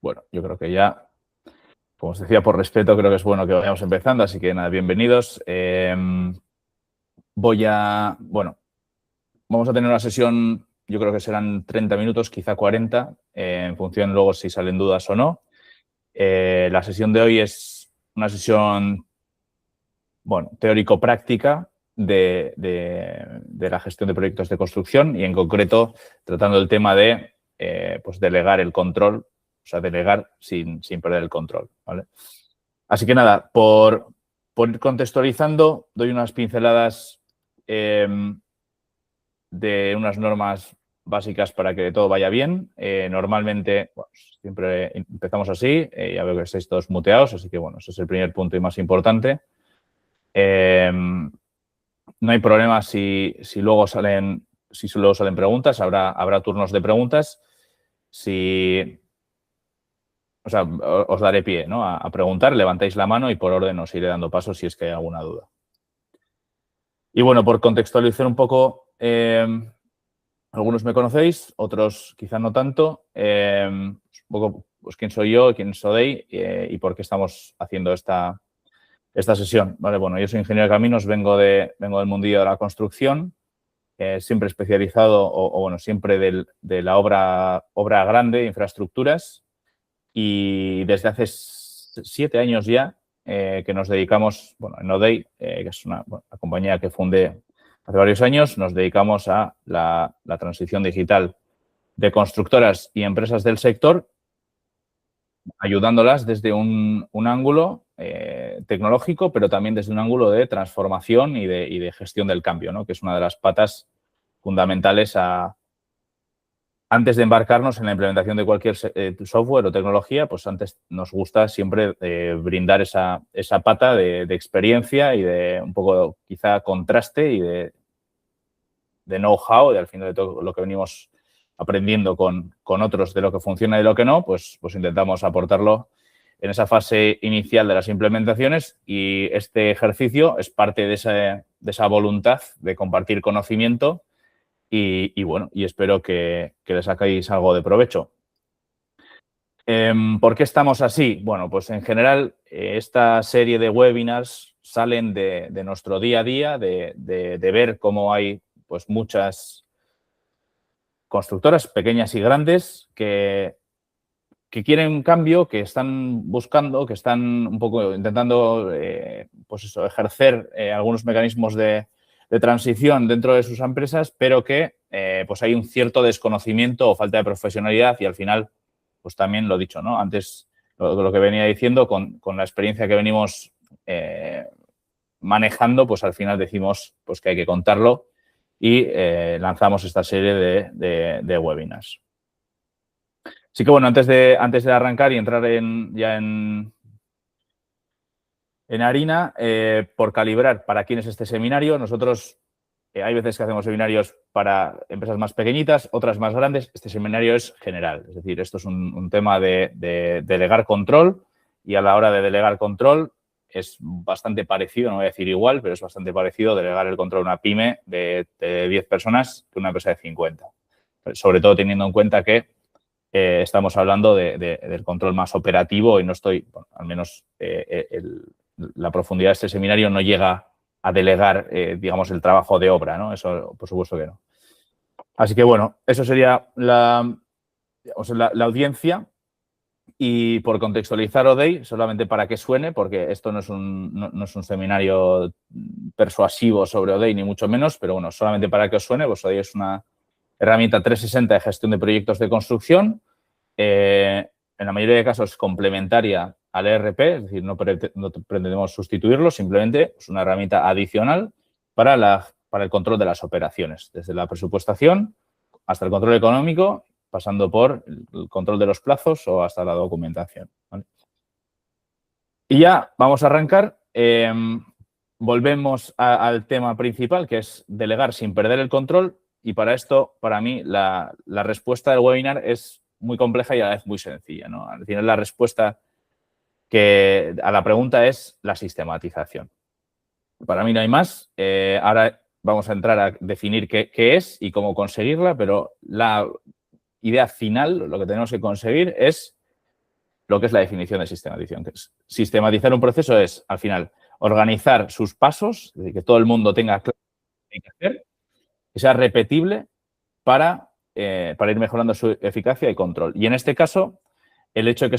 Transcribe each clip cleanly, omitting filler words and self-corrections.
Bueno, yo creo que ya, como os decía, por respeto, creo que es bueno que vayamos empezando, así que nada, bienvenidos. Vamos a tener una sesión, yo creo que serán 30 minutos, quizá 40, en función luego si salen dudas o no. La sesión de hoy es una sesión, bueno, teórico-práctica de la gestión de proyectos de construcción y, en concreto, tratando el tema de pues delegar el control, o sea, delegar sin perder el control, ¿vale? Así que nada, por ir contextualizando, doy unas pinceladas de unas normas básicas para que todo vaya bien. Normalmente, bueno, siempre empezamos así. Ya veo que estáis todos muteados, así que, bueno, ese es el primer punto y más importante. No hay problema si luego salen preguntas, habrá turnos de preguntas. O sea, os daré pie, ¿no?, a preguntar, levantáis la mano y por orden os iré dando paso si es que hay alguna duda. Y bueno, por contextualizar un poco, algunos me conocéis, otros quizá no tanto. Un poco, pues, quién soy yo, quién es ODEI y por qué estamos haciendo esta sesión. Vale, bueno, yo soy ingeniero de caminos, vengo del mundillo de la construcción, siempre especializado bueno, siempre de la obra grande, infraestructuras, y desde hace 7 años ya que nos dedicamos, bueno, en ODEI, que es una compañía que fundé hace varios años, nos dedicamos a la transición digital de constructoras y empresas del sector, ayudándolas desde un ángulo tecnológico, pero también desde un ángulo de transformación y de gestión del cambio, ¿no?, que es una de las patas fundamentales antes de embarcarnos en la implementación de cualquier software o tecnología. Pues antes nos gusta siempre brindar esa pata de experiencia y de un poco quizá contraste y de know-how, de al final de todo lo que venimos aprendiendo con otros de lo que funciona y lo que no, pues intentamos aportarlo en esa fase inicial de las implementaciones, y este ejercicio es parte de esa voluntad de compartir conocimiento y bueno, y espero que le saquéis algo de provecho. ¿Por qué estamos así? Bueno, pues en general esta serie de webinars salen de nuestro día a día, de ver cómo hay pues muchas constructoras, pequeñas y grandes, que quieren un cambio, que están buscando, que están un poco intentando pues eso, ejercer algunos mecanismos de transición dentro de sus empresas, pero que pues hay un cierto desconocimiento o falta de profesionalidad, y al final, pues también lo he dicho, ¿no?, antes, lo que venía diciendo, con la experiencia que venimos manejando, pues al final decimos pues que hay que contarlo y lanzamos esta serie de webinars. Así que, bueno, antes de arrancar y entrar ya en harina, por calibrar para quién es este seminario, nosotros hay veces que hacemos seminarios para empresas más pequeñitas, otras más grandes. Este seminario es general, es decir, esto es un tema de delegar control, y a la hora de delegar control es bastante parecido, no voy a decir igual, pero es bastante parecido delegar el control a una pyme de 10 personas que una empresa de 50. Sobre todo teniendo en cuenta que estamos hablando del control más operativo y no estoy, bueno, al menos la profundidad de este seminario no llega a delegar, digamos, el trabajo de obra, ¿no? Eso, por supuesto que no. Así que, bueno, eso sería la audiencia. Y por contextualizar ODEI, solamente para que suene, porque esto no es un seminario persuasivo sobre ODEI, ni mucho menos, pero bueno, solamente para que os suene, pues ODEI es una herramienta 360 de gestión de proyectos de construcción, en la mayoría de casos complementaria al ERP, es decir, no pretendemos sustituirlo, simplemente es una herramienta adicional para el control de las operaciones, desde la presupuestación hasta el control económico, pasando por el control de los plazos o hasta la documentación, ¿vale? Y ya vamos a arrancar. Volvemos al tema principal, que es delegar sin perder el control. Y para esto, para mí, la respuesta del webinar es muy compleja y a la vez muy sencilla, ¿no? Al final, la respuesta a la pregunta es la sistematización. Para mí no hay más. Ahora vamos a entrar a definir qué es y cómo conseguirla, pero la idea final, lo que tenemos que conseguir es lo que es la definición de sistematización. Que es, sistematizar un proceso es, al final, organizar sus pasos, es decir, que todo el mundo tenga claro lo que hay que hacer, que sea repetible para ir mejorando su eficacia y control. Y en este caso, el hecho de que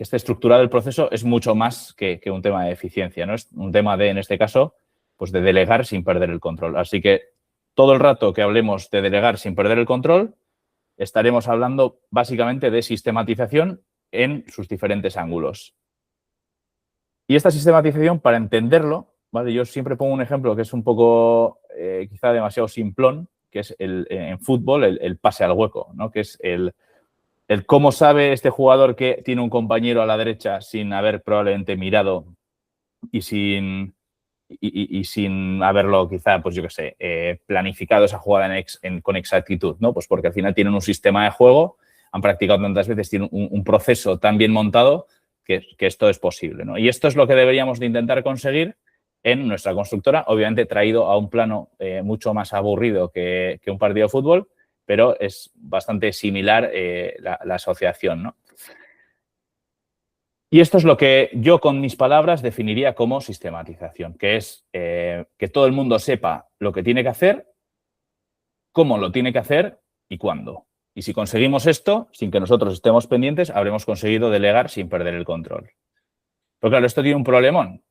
esté estructurado el proceso es mucho más que un tema de eficiencia, ¿no? Es un tema de, en este caso, pues de delegar sin perder el control. Así que todo el rato que hablemos de delegar sin perder el control, estaremos hablando básicamente de sistematización en sus diferentes ángulos. Y esta sistematización, para entenderlo, ¿vale? Yo siempre pongo un ejemplo que es un poco quizá demasiado simplón, que es en fútbol el pase al hueco, ¿no? Que es el cómo sabe este jugador que tiene un compañero a la derecha sin haber probablemente mirado y sin haberlo quizá, pues yo qué sé, planificado esa jugada con exactitud, ¿no? Pues porque al final tienen un sistema de juego, han practicado tantas veces, tienen un proceso tan bien montado que esto es posible, ¿no? Y esto es lo que deberíamos de intentar conseguir en nuestra constructora, obviamente traído a un plano mucho más aburrido que un partido de fútbol, pero es bastante similar la asociación, ¿no? Y esto es lo que yo con mis palabras definiría como sistematización, que es que todo el mundo sepa lo que tiene que hacer, cómo lo tiene que hacer y cuándo. Y si conseguimos esto, sin que nosotros estemos pendientes, habremos conseguido delegar sin perder el control. Pero claro, esto tiene un problemón,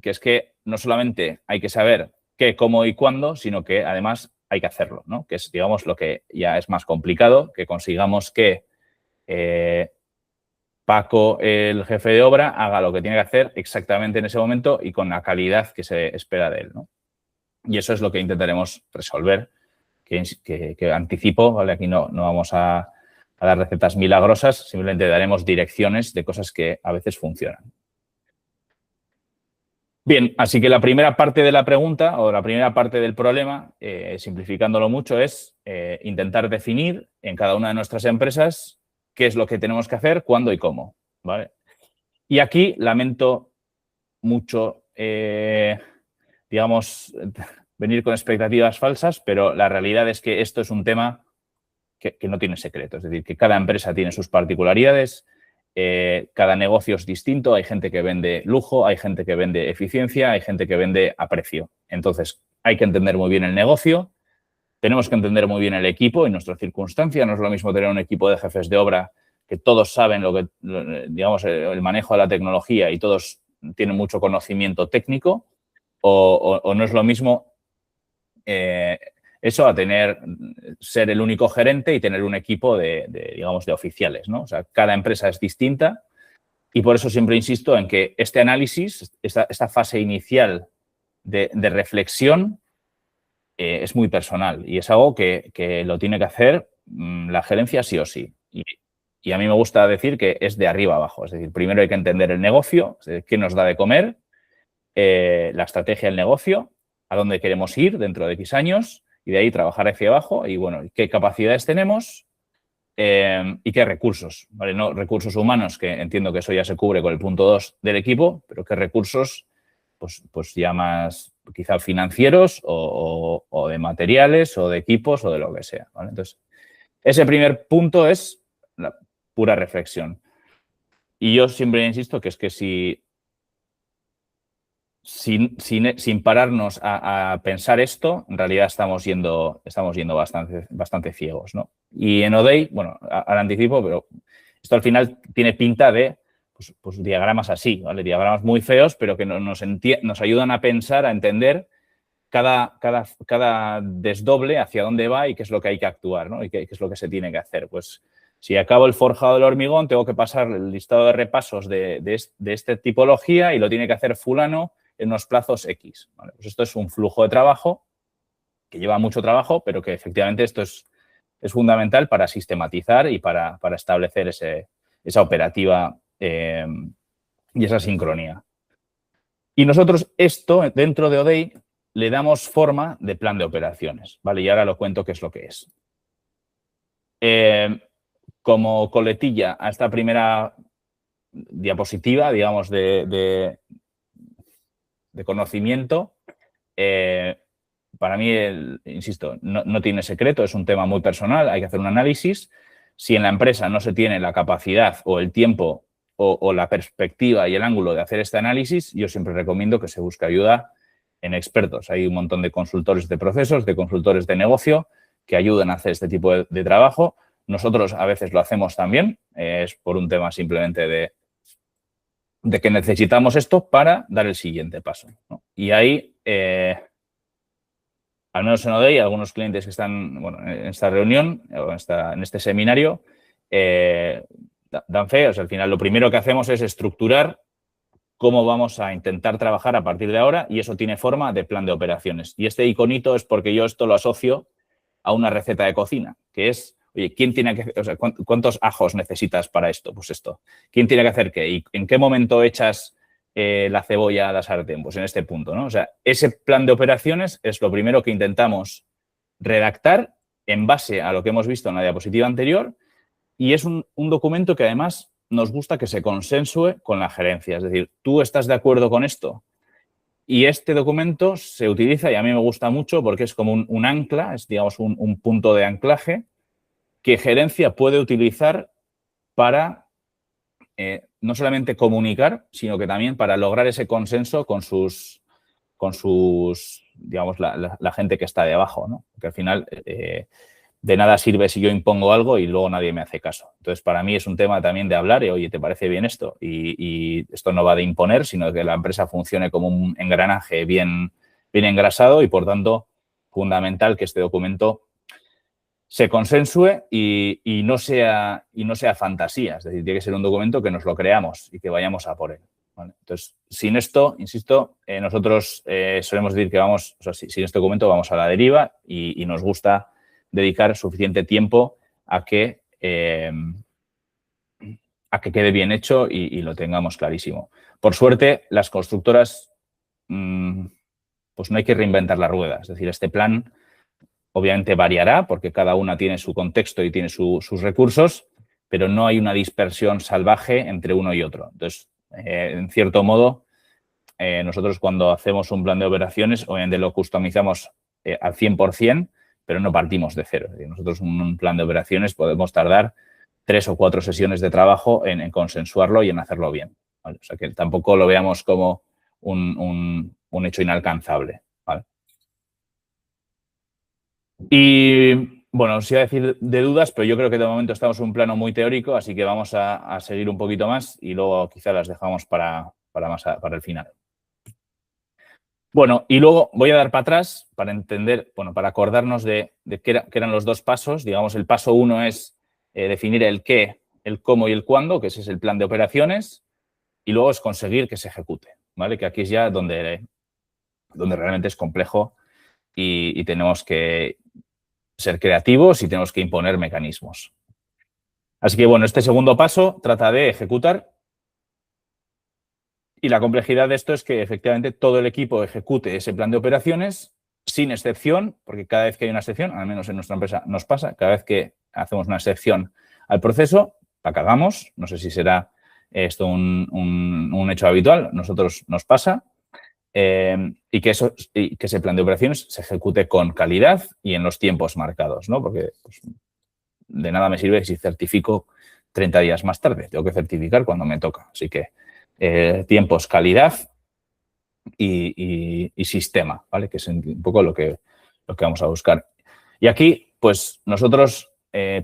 que es que no solamente hay que saber qué, cómo y cuándo, sino que además hay que hacerlo, ¿no? Que es, digamos, lo que ya es más complicado, que consigamos que Paco, el jefe de obra, haga lo que tiene que hacer exactamente en ese momento y con la calidad que se espera de él, ¿no? Y eso es lo que intentaremos resolver, que anticipo, ¿vale? Aquí no vamos a dar recetas milagrosas, simplemente daremos direcciones de cosas que a veces funcionan. Bien, así que la primera parte de la pregunta o la primera parte del problema, simplificándolo mucho, es intentar definir en cada una de nuestras empresas qué es lo que tenemos que hacer, cuándo y cómo, ¿vale? Y aquí lamento mucho, digamos, venir con expectativas falsas, pero la realidad es que esto es un tema que no tiene secreto. Es decir, que cada empresa tiene sus particularidades, cada negocio es distinto. Hay gente que vende lujo, hay gente que vende eficiencia, hay gente que vende a precio. Entonces, hay que entender muy bien el negocio, tenemos que entender muy bien el equipo y nuestra circunstancia. No es lo mismo tener un equipo de jefes de obra que todos saben digamos, el manejo de la tecnología y todos tienen mucho conocimiento técnico, o no es lo mismo eso a ser el único gerente y tener un equipo digamos, de oficiales, ¿no? O sea, cada empresa es distinta y por eso siempre insisto en que este análisis, esta fase inicial de reflexión es muy personal y es algo que lo tiene que hacer la gerencia sí o sí. Y a mí me gusta decir que es de arriba abajo. Es decir, primero hay que entender el negocio, qué nos da de comer, la estrategia del negocio, a dónde queremos ir dentro de X años y de ahí trabajar hacia abajo y, bueno, qué capacidades tenemos y qué recursos, ¿vale? No recursos humanos, que entiendo que eso ya se cubre con el punto 2 del equipo, pero qué recursos, pues ya más quizá financieros o de materiales o de equipos o de lo que sea, ¿vale? Entonces, ese primer punto es la pura reflexión. Y yo siempre insisto que es que sin pararnos a pensar esto, en realidad estamos yendo bastante ciegos, ¿no? Y en Odey, bueno, ahora anticipo, pero esto al final tiene pinta de pues diagramas así, ¿vale? Diagramas muy feos, pero que nos ayudan a pensar, a entender cada desdoble hacia dónde va y qué es lo que hay que actuar, ¿no? Y qué es lo que se tiene que hacer. Pues si acabo el forjado del hormigón, tengo que pasar el listado de repasos de esta tipología y lo tiene que hacer fulano en unos plazos X, ¿vale? Pues esto es un flujo de trabajo que lleva mucho trabajo, pero que efectivamente esto es fundamental para sistematizar y para establecer esa operativa y esa sincronía. Y nosotros esto, dentro de Odey, le damos forma de plan de operaciones, ¿vale? Y ahora lo cuento qué es lo que es. Como coletilla a esta primera diapositiva, digamos, de conocimiento, para mí, insisto, no tiene secreto, es un tema muy personal, hay que hacer un análisis, Si en la empresa no se tiene la capacidad o el tiempo o la perspectiva y el ángulo de hacer este análisis, yo siempre recomiendo que se busque ayuda en expertos. Hay un montón de consultores de procesos, de consultores de negocio que ayudan a hacer este tipo de trabajo. Nosotros a veces lo hacemos también, es por un tema simplemente de que necesitamos esto para dar el siguiente paso, ¿no? Y ahí, al menos en ODEI, algunos clientes que están en esta reunión o en este seminario, dan fe. O sea, al final lo primero que hacemos es estructurar cómo vamos a intentar trabajar a partir de ahora y eso tiene forma de plan de operaciones. Y este iconito es porque yo esto lo asocio a una receta de cocina, que es, oye, ¿quién tiene que, o sea, cuántos ajos necesitas para esto? Pues esto. ¿Quién tiene que hacer qué? ¿Y en qué momento echas la cebolla a la sartén? Pues en este punto, ¿no? O sea, ese plan de operaciones es lo primero que intentamos redactar en base a lo que hemos visto en la diapositiva anterior y es un documento que además nos gusta que se consensue con la gerencia. Es decir, ¿tú estás de acuerdo con esto? Y este documento se utiliza, y a mí me gusta mucho porque es como un ancla, es digamos un punto de anclaje que gerencia puede utilizar para no solamente comunicar, sino que también para lograr ese consenso con sus digamos, la gente que está de abajo, ¿no? Porque al final de nada sirve si yo impongo algo y luego nadie me hace caso. Entonces, para mí es un tema también de hablar y, oye, ¿te parece bien esto? Y esto no va de imponer, sino que la empresa funcione como un engranaje bien engrasado y, por tanto, fundamental que este documento se consensue y no sea fantasía. Es decir, tiene que ser un documento que nos lo creamos y que vayamos a por él, ¿vale? Entonces, sin esto, insisto, nosotros solemos decir que vamos, o sea, sin este documento vamos a la deriva y nos gusta dedicar suficiente tiempo a que quede bien hecho y lo tengamos clarísimo. Por suerte, las constructoras, pues no hay que reinventar la rueda. Es decir, este plan obviamente variará porque cada una tiene su contexto y tiene sus recursos, pero no hay una dispersión salvaje entre uno y otro. Entonces, en cierto modo, nosotros cuando hacemos un plan de operaciones, obviamente lo customizamos al 100%, pero no partimos de cero. Es decir, nosotros un plan de operaciones podemos tardar 3 o 4 sesiones de trabajo en consensuarlo y en hacerlo bien, ¿vale? O sea, que tampoco lo veamos como un hecho inalcanzable, ¿vale? Y, bueno, os iba a decir de dudas, pero yo creo que de momento estamos en un plano muy teórico, así que vamos a seguir un poquito más y luego quizá las dejamos para el final. Bueno, y luego voy a dar para atrás para entender, bueno, para acordarnos de qué eran los dos pasos. Digamos, el paso 1 es definir el qué, el cómo y el cuándo, que ese es el plan de operaciones, y luego es conseguir que se ejecute, ¿vale? Que aquí es ya donde realmente es complejo y tenemos que ser creativos y tenemos que imponer mecanismos. Así que, bueno, este segundo paso trata de ejecutar y la complejidad de esto es que efectivamente todo el equipo ejecute ese plan de operaciones sin excepción, porque cada vez que hay una excepción, al menos en nuestra empresa nos pasa, cada vez que hacemos una excepción al proceso, la cagamos. No sé si será esto un hecho habitual, nosotros nos pasa. Y que ese plan de operaciones se ejecute con calidad y en los tiempos marcados, ¿no? Porque pues, de nada me sirve si certifico 30 días más tarde. Tengo que certificar cuando me toca. Así que tiempos, calidad y sistema, ¿vale? Que es un poco lo que vamos a buscar. Y aquí, pues nosotros,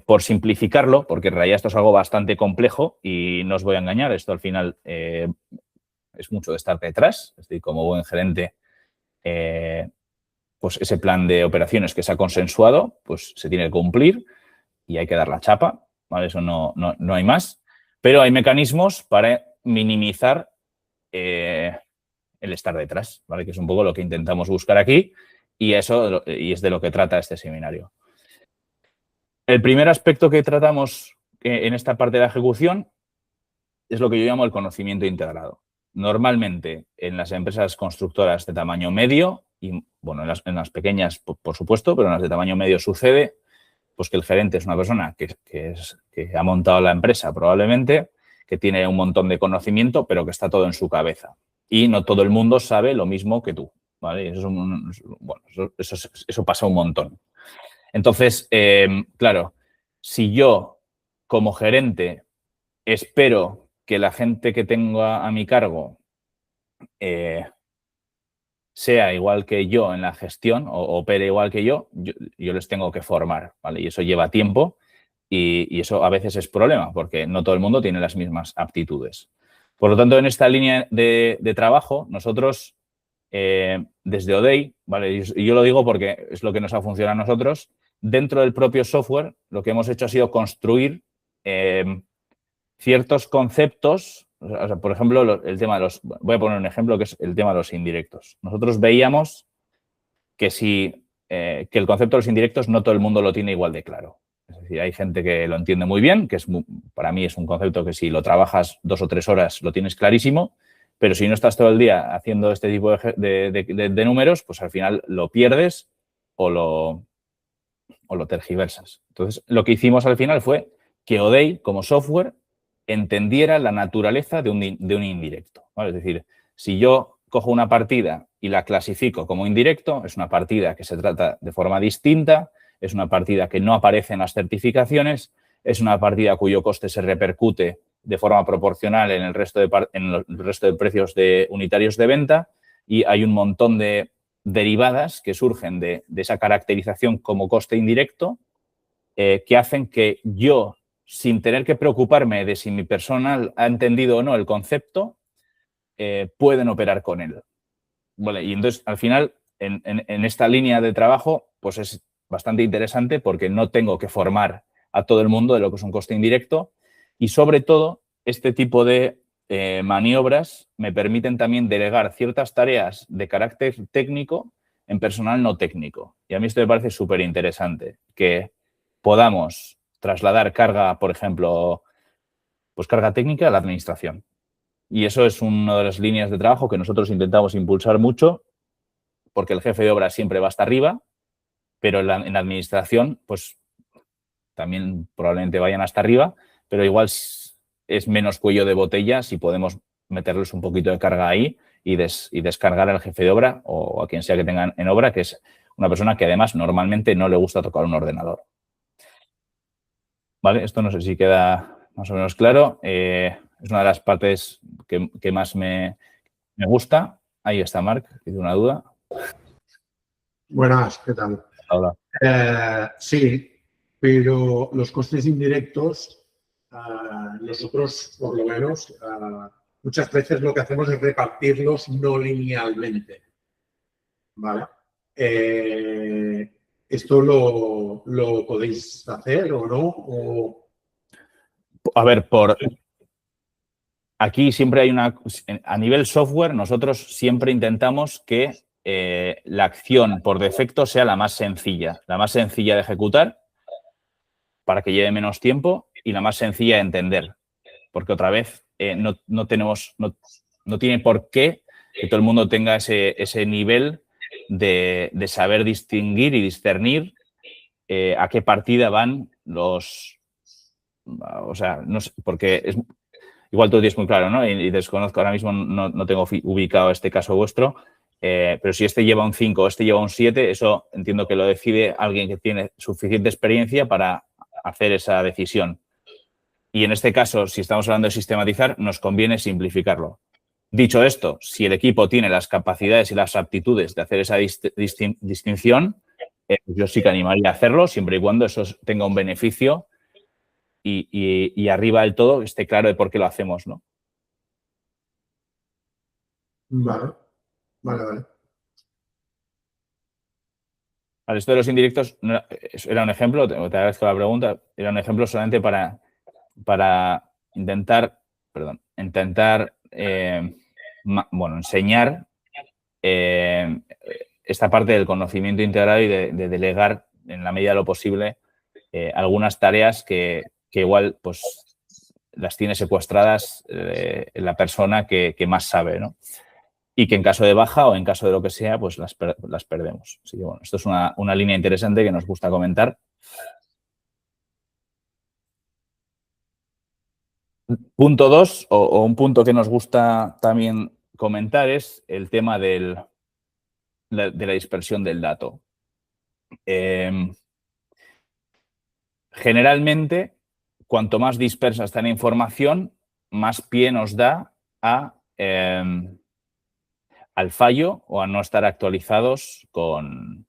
por simplificarlo, porque en realidad esto es algo bastante complejo y no os voy a engañar, esto al final es mucho de estar detrás. Es decir, como buen gerente, pues ese plan de operaciones que se ha consensuado, pues se tiene que cumplir y hay que dar la chapa, ¿vale? Eso no hay más. Pero hay mecanismos para minimizar el estar detrás, ¿vale? Que es un poco lo que intentamos buscar aquí y es de lo que trata este seminario. El primer aspecto que tratamos en esta parte de la ejecución es lo que yo llamo el conocimiento integrado. Normalmente en las empresas constructoras de tamaño medio y, bueno, en las pequeñas, por supuesto, pero en las de tamaño medio sucede pues que el gerente es una persona que ha montado la empresa probablemente, que tiene un montón de conocimiento, pero que está todo en su cabeza. Y no todo el mundo sabe lo mismo que tú, ¿vale? Eso pasa un montón. Entonces, claro, si yo como gerente espero que la gente que tengo a mi cargo sea igual que yo en la gestión o opere igual que yo les tengo que formar, ¿vale? Y eso lleva tiempo y eso a veces es problema porque no todo el mundo tiene las mismas aptitudes. Por lo tanto, en esta línea de trabajo, nosotros desde Odey, ¿vale? Y yo lo digo porque es lo que nos ha funcionado a nosotros, dentro del propio software lo que hemos hecho ha sido construir ciertos conceptos, o sea, por ejemplo, el tema de los, voy a poner un ejemplo que es el tema de los indirectos. Nosotros veíamos que que el concepto de los indirectos no todo el mundo lo tiene igual de claro. Es decir, hay gente que lo entiende muy bien, que para mí es un concepto que si lo trabajas 2 o 3 horas lo tienes clarísimo, pero si no estás todo el día haciendo este tipo de números, pues al final lo pierdes o lo tergiversas. Entonces, lo que hicimos al final fue que Odey, como software, entendiera la naturaleza de un indirecto, ¿vale? Es decir, si yo cojo una partida y la clasifico como indirecto, es una partida que se trata de forma distinta, es una partida que no aparece en las certificaciones, es una partida cuyo coste se repercute de forma proporcional en el resto de precios unitarios de venta y hay un montón de derivadas que surgen de esa caracterización como coste indirecto que hacen que yo, sin tener que preocuparme de si mi personal ha entendido o no el concepto, pueden operar con él. Vale, y entonces, al final, en esta línea de trabajo, pues es bastante interesante porque no tengo que formar a todo el mundo de lo que es un coste indirecto y, sobre todo, este tipo de maniobras me permiten también delegar ciertas tareas de carácter técnico en personal no técnico. Y a mí esto me parece súper interesante, que podamos trasladar carga, por ejemplo, pues carga técnica a la administración. Y eso es una de las líneas de trabajo que nosotros intentamos impulsar mucho, porque el jefe de obra siempre va hasta arriba, pero en la administración, pues también probablemente vayan hasta arriba, pero igual es menos cuello de botella si podemos meterles un poquito de carga ahí y descargar al jefe de obra o a quien sea que tengan en obra, que es una persona que además normalmente no le gusta tocar un ordenador. ¿Vale? Esto no sé si queda más o menos claro. Es una de las partes que más me gusta. Ahí está Marc, tiene una duda. Buenas, ¿qué tal? Hola. Sí, pero los costes indirectos, nosotros, por lo menos, muchas veces lo que hacemos es repartirlos no linealmente. ¿Vale? ¿Esto lo podéis hacer o no? A ver, aquí siempre hay a nivel software, nosotros siempre intentamos que la acción por defecto sea la más sencilla de ejecutar para que lleve menos tiempo y la más sencilla de entender. Porque otra vez no tiene por qué que todo el mundo tenga ese nivel de saber distinguir y discernir a qué partida van los... O sea, no sé, porque igual tú tienes muy claro, ¿no? Y desconozco, ahora mismo no tengo ubicado este caso vuestro, pero si este lleva un 5 o este lleva un 7, eso entiendo que lo decide alguien que tiene suficiente experiencia para hacer esa decisión. Y en este caso, si estamos hablando de sistematizar, nos conviene simplificarlo. Dicho esto, si el equipo tiene las capacidades y las aptitudes de hacer esa distinción, yo sí que animaría a hacerlo, siempre y cuando eso tenga un beneficio y arriba del todo esté claro de por qué lo hacemos, ¿no? Vale. Vale, esto de los indirectos era un ejemplo, te agradezco la pregunta, era un ejemplo solamente para intentar enseñar esta parte del conocimiento integrado y de delegar en la medida de lo posible algunas tareas que igual pues las tiene secuestradas la persona que más sabe, ¿no? Y que en caso de baja o en caso de lo que sea, pues las perdemos. Así que, bueno, esto es una línea interesante que nos gusta comentar. Punto 2, o un punto que nos gusta también comentar es el tema de la dispersión del dato. Generalmente, cuanto más dispersa está la información, más pie nos da al fallo o a no estar actualizados con,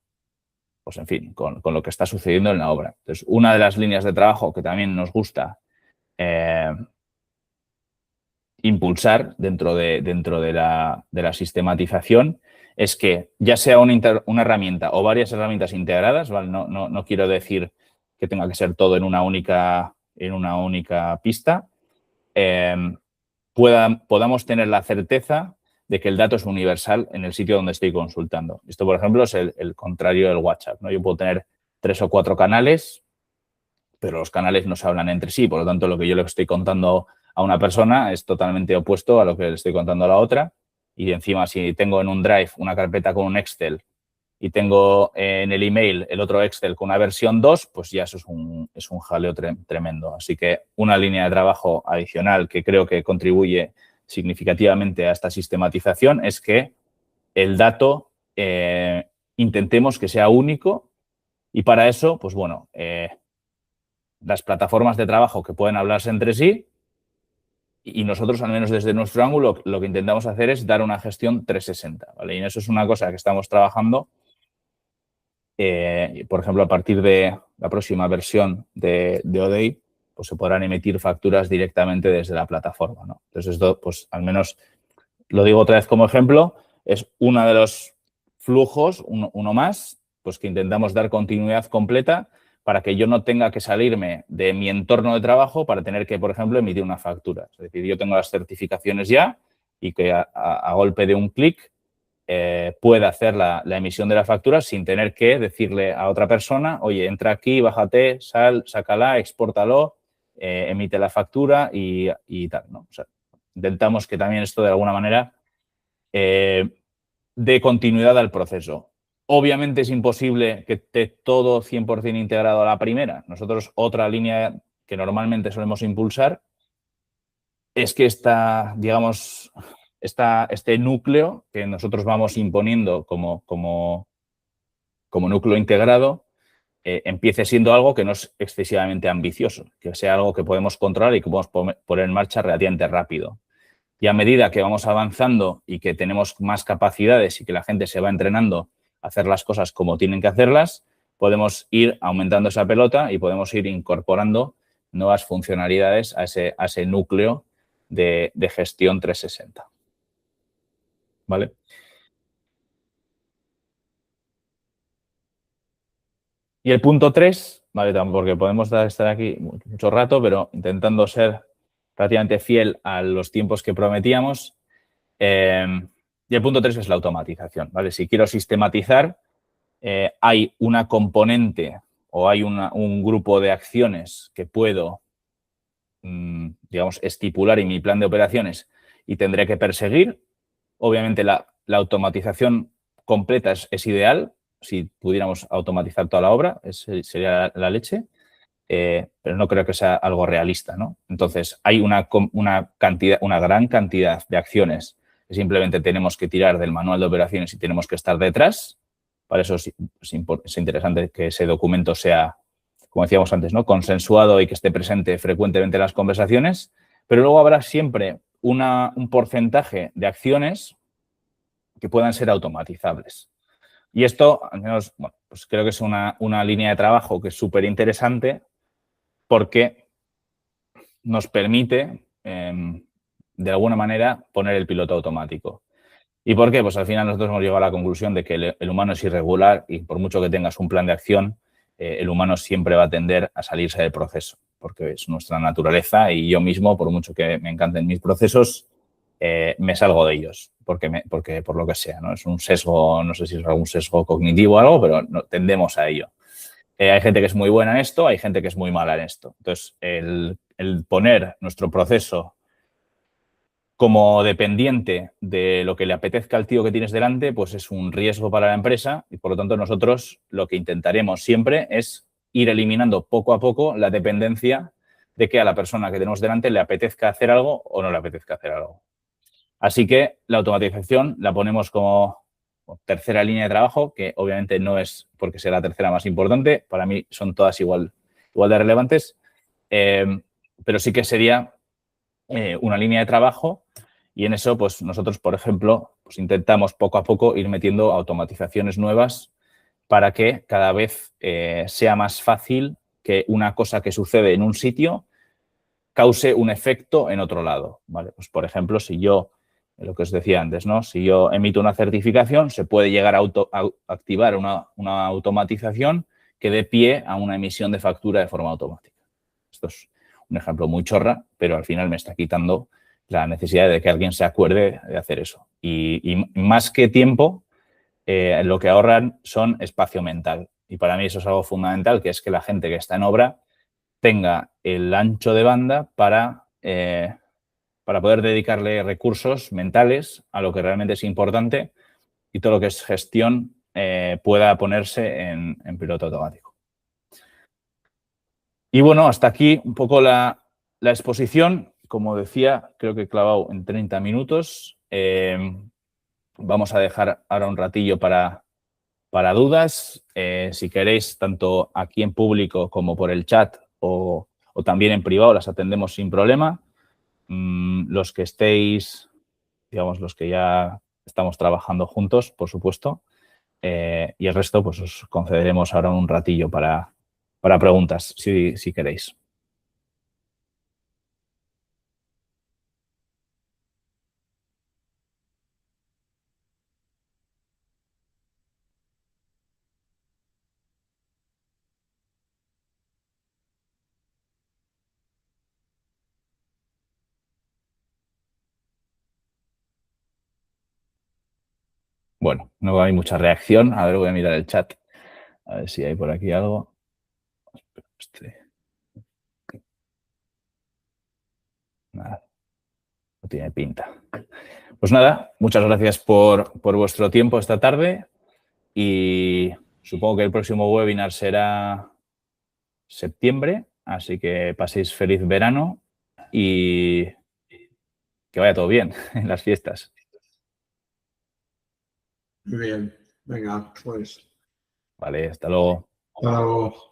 pues en fin, con lo que está sucediendo en la obra. Entonces, una de las líneas de trabajo que también nos gusta impulsar dentro de la sistematización es que ya sea una herramienta o varias herramientas integradas, ¿vale? No quiero decir que tenga que ser todo en una única pista, podamos tener la certeza de que el dato es universal en el sitio donde estoy consultando. Esto, por ejemplo, es el contrario del WhatsApp, ¿no? Yo puedo tener 3 o 4 canales, pero los canales no se hablan entre sí. Por lo tanto, lo que yo le estoy contando a una persona es totalmente opuesto a lo que le estoy contando a la otra. Y encima, si tengo en un Drive una carpeta con un Excel y tengo en el email el otro Excel con una versión 2, pues ya eso es un jaleo tremendo. Así que una línea de trabajo adicional que creo que contribuye significativamente a esta sistematización es que el dato intentemos que sea único y para eso, pues bueno, las plataformas de trabajo que pueden hablarse entre sí y nosotros, al menos desde nuestro ángulo, lo que intentamos hacer es dar una gestión 360, ¿vale? Y en eso es una cosa que estamos trabajando. Por ejemplo, a partir de la próxima versión de ODI, pues se podrán emitir facturas directamente desde la plataforma, ¿no? Entonces, esto, pues al menos, lo digo otra vez como ejemplo, es uno de los flujos, uno más, pues que intentamos dar continuidad completa para que yo no tenga que salirme de mi entorno de trabajo para tener que, por ejemplo, emitir una factura. Es decir, yo tengo las certificaciones ya y que a golpe de un clic pueda hacer la emisión de la factura sin tener que decirle a otra persona, oye, entra aquí, bájate, sal, sácala, expórtalo, emite la factura y tal, ¿no? O sea, intentamos que también esto de alguna manera dé continuidad al proceso. Obviamente es imposible que esté todo 100% integrado a la primera. Nosotros otra línea que normalmente solemos impulsar es que este núcleo que nosotros vamos imponiendo como núcleo integrado empiece siendo algo que no es excesivamente ambicioso, que sea algo que podemos controlar y que podemos poner en marcha relativamente rápido. Y a medida que vamos avanzando y que tenemos más capacidades y que la gente se va entrenando a hacer las cosas como tienen que hacerlas, podemos ir aumentando esa pelota y podemos ir incorporando nuevas funcionalidades a ese núcleo de gestión 360. ¿Vale? Y el punto 3, ¿vale? Porque podemos estar aquí mucho rato, pero intentando ser relativamente fiel a los tiempos que prometíamos. Y el punto 3 es la automatización, ¿vale? Si quiero sistematizar, hay una componente o hay un grupo de acciones que puedo, digamos, estipular en mi plan de operaciones y tendré que perseguir. Obviamente, la automatización completa es ideal. Si pudiéramos automatizar toda la obra, sería la leche, pero no creo que sea algo realista, ¿no? Entonces, hay una gran cantidad de acciones que simplemente tenemos que tirar del manual de operaciones y tenemos que estar detrás. Para eso es interesante que ese documento sea, como decíamos antes, ¿no? Consensuado y que esté presente frecuentemente en las conversaciones, pero luego habrá siempre un porcentaje de acciones que puedan ser automatizables. Y esto, al menos, bueno, pues creo que es una línea de trabajo que es súper interesante porque nos permite, de alguna manera, poner el piloto automático. ¿Y por qué? Pues al final nosotros hemos llegado a la conclusión de que el humano es irregular y por mucho que tengas un plan de acción, el humano siempre va a tender a salirse del proceso, porque es nuestra naturaleza y yo mismo, por mucho que me encanten mis procesos, me salgo de ellos, porque por lo que sea, ¿no? Es un sesgo, no sé si es algún sesgo cognitivo o algo, pero no, tendemos a ello. Hay gente que es muy buena en esto, hay gente que es muy mala en esto. Entonces, el poner nuestro proceso como dependiente de lo que le apetezca al tío que tienes delante, pues es un riesgo para la empresa y, por lo tanto, nosotros lo que intentaremos siempre es ir eliminando poco a poco la dependencia de que a la persona que tenemos delante le apetezca hacer algo o no le apetezca hacer algo. Así que la automatización la ponemos como tercera línea de trabajo, que obviamente no es porque sea la tercera más importante, para mí son todas igual de relevantes, pero sí que sería una línea de trabajo y en eso, pues nosotros, por ejemplo, pues intentamos poco a poco ir metiendo automatizaciones nuevas para que cada vez sea más fácil que una cosa que sucede en un sitio cause un efecto en otro lado, ¿vale? Pues, por ejemplo, si yo, lo que os decía antes, ¿no? Si yo emito una certificación, se puede llegar a activar una automatización que dé pie a una emisión de factura de forma automática. Esto es un ejemplo muy chorra, pero al final me está quitando la necesidad de que alguien se acuerde de hacer eso. Y más que tiempo, lo que ahorran son espacio mental. Y para mí eso es algo fundamental, que es que la gente que está en obra tenga el ancho de banda para poder dedicarle recursos mentales a lo que realmente es importante y todo lo que es gestión pueda ponerse en piloto automático. Y bueno, hasta aquí un poco la exposición. Como decía, creo que he clavado en 30 minutos. Vamos a dejar ahora un ratillo para dudas. Si queréis, tanto aquí en público como por el chat o también en privado, las atendemos sin problema. Los que estéis, digamos, los que ya estamos trabajando juntos, por supuesto. Y el resto, pues os concederemos ahora un ratillo para preguntas, si queréis. Bueno, no hay mucha reacción. A ver, voy a mirar el chat. A ver si hay por aquí algo. Nada, no tiene pinta. Pues nada, muchas gracias por vuestro tiempo esta tarde y supongo que el próximo webinar será septiembre, así que paséis feliz verano y que vaya todo bien en las fiestas. Muy bien, venga, pues. Vale, hasta luego. Hasta luego.